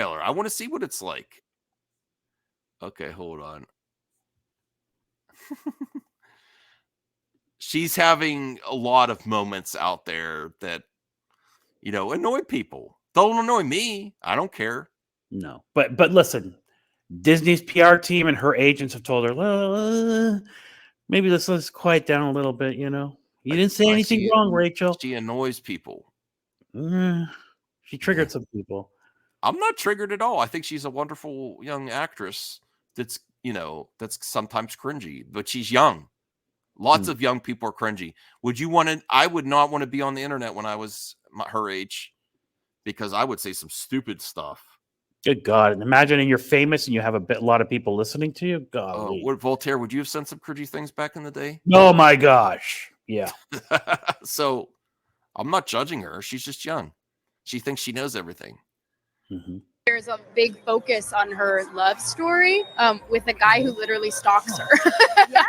trailer. I want to see what it's like. Okay, hold on. She's having a lot of moments out there that, annoy people. Don't annoy me. I don't care. No, but listen, Disney's PR team and her agents have told her, maybe let's quiet down a little bit. You didn't say anything wrong, Rachel. She annoys people. She triggered some people. I'm not triggered at all. I think she's a wonderful young actress. That's sometimes cringy, but she's young. Lots of young people are cringy. I would not want to be on the internet when I was her age, because I would say some stupid stuff. Good God. And imagining you're famous and you have a lot of people listening to you. God. Voltaire, would you have said some cringy things back in the day? Oh my gosh. Yeah. So I'm not judging her. She's just young. She thinks she knows everything. Mm-hmm. There's a big focus on her love story with a guy who literally stalks her. Yeah.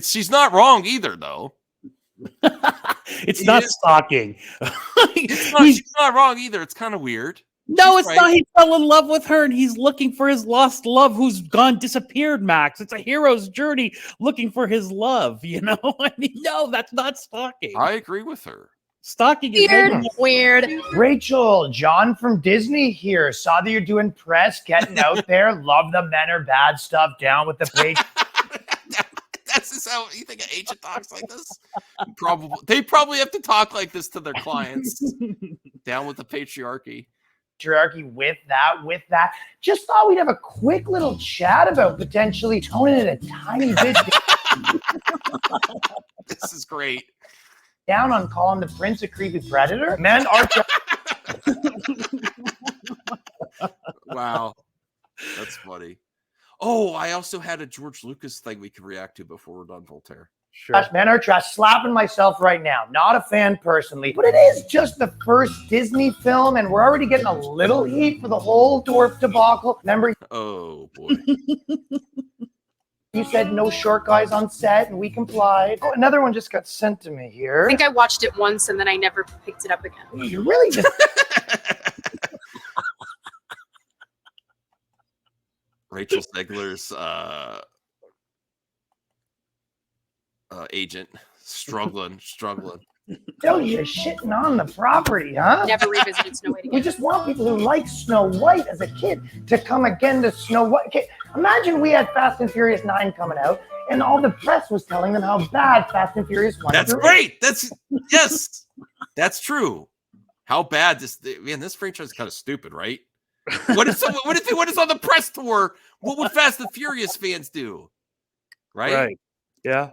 She's not wrong either, though. It's not stalking. She's not wrong either. It's kind of weird. No, it's not. He fell in love with her and he's looking for his lost love who's disappeared, Max. It's a hero's journey looking for his love, I mean, no, that's not stalking. I agree with her. Stalking is weird. Rachel, John from Disney here. Saw that you're doing press, getting out there. Love the men are bad stuff. Down with the page. This is how you think an agent talks like this? They probably have to talk like this to their clients. Down with the patriarchy. With that. Just thought we'd have a quick little chat about potentially toning it a tiny bit. This is great. Down on calling the prince a creepy predator. Men are. Wow. That's funny. Oh, I also had a George Lucas thing we could react to before we're done, Voltaire. Sure. Men are trash. Slapping myself right now. Not a fan personally, but it is just the first Disney film, and we're already getting a little heat for the whole dwarf debacle. Remember? Oh boy. You said no short guys on set, and we complied. Oh, another one just got sent to me here. I think I watched it once and then I never picked it up again. You really just. Rachel Zegler's agent struggling. Tell you're shitting on the property, huh? Never revisited Snow White again. We just want people who like Snow White as a kid to come again to Snow White. Okay, imagine we had Fast and Furious 9 coming out, and all the press was telling them how bad Fast and Furious 1 That's great. Yes, that's true. How bad this franchise is kind of stupid, right? What if on the press tour? What would Fast and Furious fans do? Right? Yeah.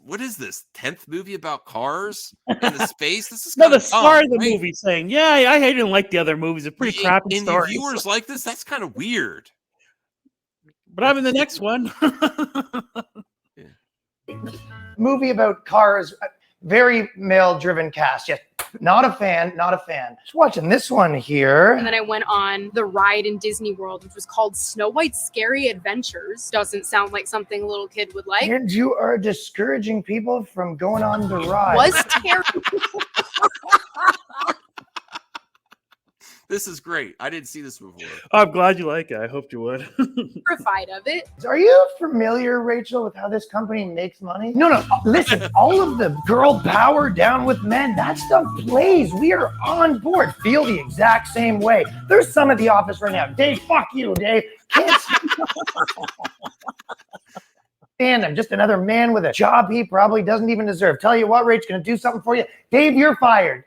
What is this 10th movie about cars in the space? This is the star of the movie saying, "Yeah, I didn't like the other movies. They're pretty crappy stories." And viewers like this. That's kind of weird. But I'm in the next one. Movie about cars. Very male-driven cast. Yes, not a fan. Just watching this one here. And then I went on the ride in Disney World, which was called Snow White's Scary Adventures. Doesn't sound like something a little kid would like. And you are discouraging people from going on the ride. Was terrible. This is great. I didn't see this before. I'm glad you like it. I hoped you would. Terrified of it. Are you familiar, Rachel, with how this company makes money? No. Listen, all of the girl power down with men, that stuff plays. We are on board. Feel the exact same way. There's some at the office right now. Dave, fuck you, Dave. Can't stand him. Just another man with a job he probably doesn't even deserve. Tell you what, Rach, gonna do something for you. Dave, you're fired.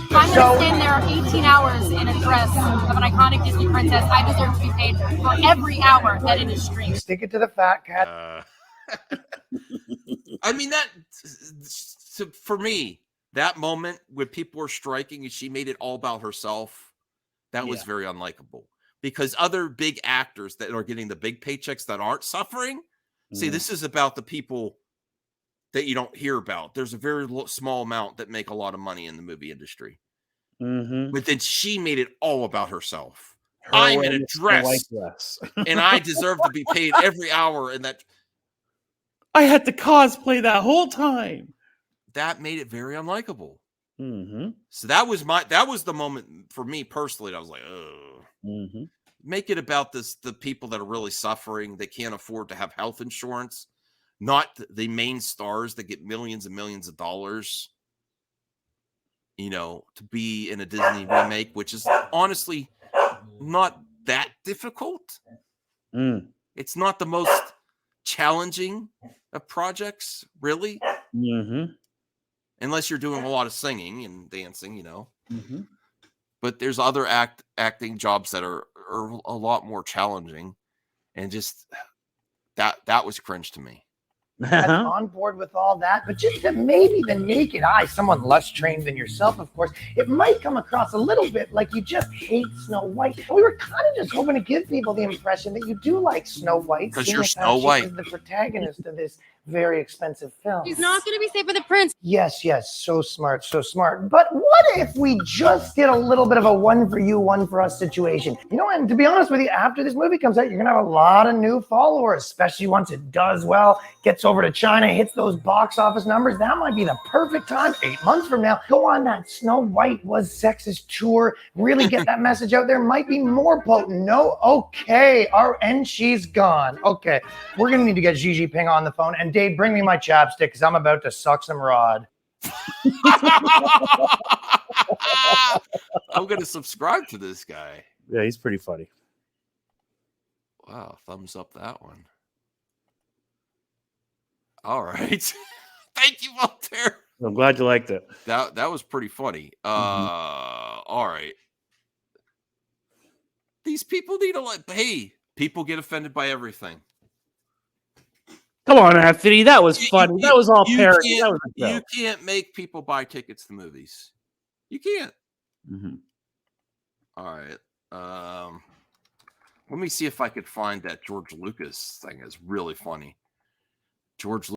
I'm going to stand there 18 hours in a dress of an iconic Disney princess. I deserve to be paid for every hour that it is streamed. Stick it to the fat cat. I mean, for me, that moment when people were striking and she made it all about herself, that was very unlikable. Because other big actors that are getting the big paychecks that aren't suffering, see, this is about the people that you don't hear about. There's a very small amount that make a lot of money in the movie industry. Mm-hmm. But then she made it all about herself. I'm in a dress, and I deserve to be paid every hour. And that I had to cosplay that whole time. That made it very unlikable. Mm-hmm. So that was the moment for me personally. That I was like, oh, Mm-hmm. make it about the people that are really suffering. They can't afford to have health insurance, not the main stars that get millions and millions of dollars, to be in a Disney remake, which is honestly not that difficult. Mm. It's not the most challenging of projects, really, Mm-hmm. unless you're doing a lot of singing and dancing, Mm-hmm. But there's other acting jobs that are a lot more challenging, and just that was cringe to me. That's on board with all that, but just to maybe the naked eye, someone less trained than yourself, of course, it might come across a little bit like you just hate Snow White. And we were kind of just hoping to give people the impression that you do like Snow White, 'Cause seeing you're as how Snow she White. is the protagonist of this very expensive film. She's not going to be safe with the prince. Yes, so smart, so smart. But what if we just did a little bit of a one for you, one for us situation? And to be honest with you, after this movie comes out, you're gonna have a lot of new followers, especially once it does well, gets over to China, hits those box office numbers. That might be the perfect time, 8 months from now, go on that Snow White was sexist tour, really get that message out there. Might be more potent. No, okay, and she's gone. Okay, we're gonna need to get Xi Jinping on the phone. And Dave, bring me my chapstick because I'm about to suck some rod. I'm going to subscribe to this guy. Yeah, he's pretty funny. Wow, thumbs up that one. All right. Thank you, Walter. I'm glad you liked it. That was pretty funny. All right. These people need to hey, people get offended by everything. Come on, Anthony. That was funny. That was all parody. That was a You joke. can't make people buy tickets to movies. You can't. Mm-hmm. All right. Let me see if I could find that George Lucas thing. Is really funny. George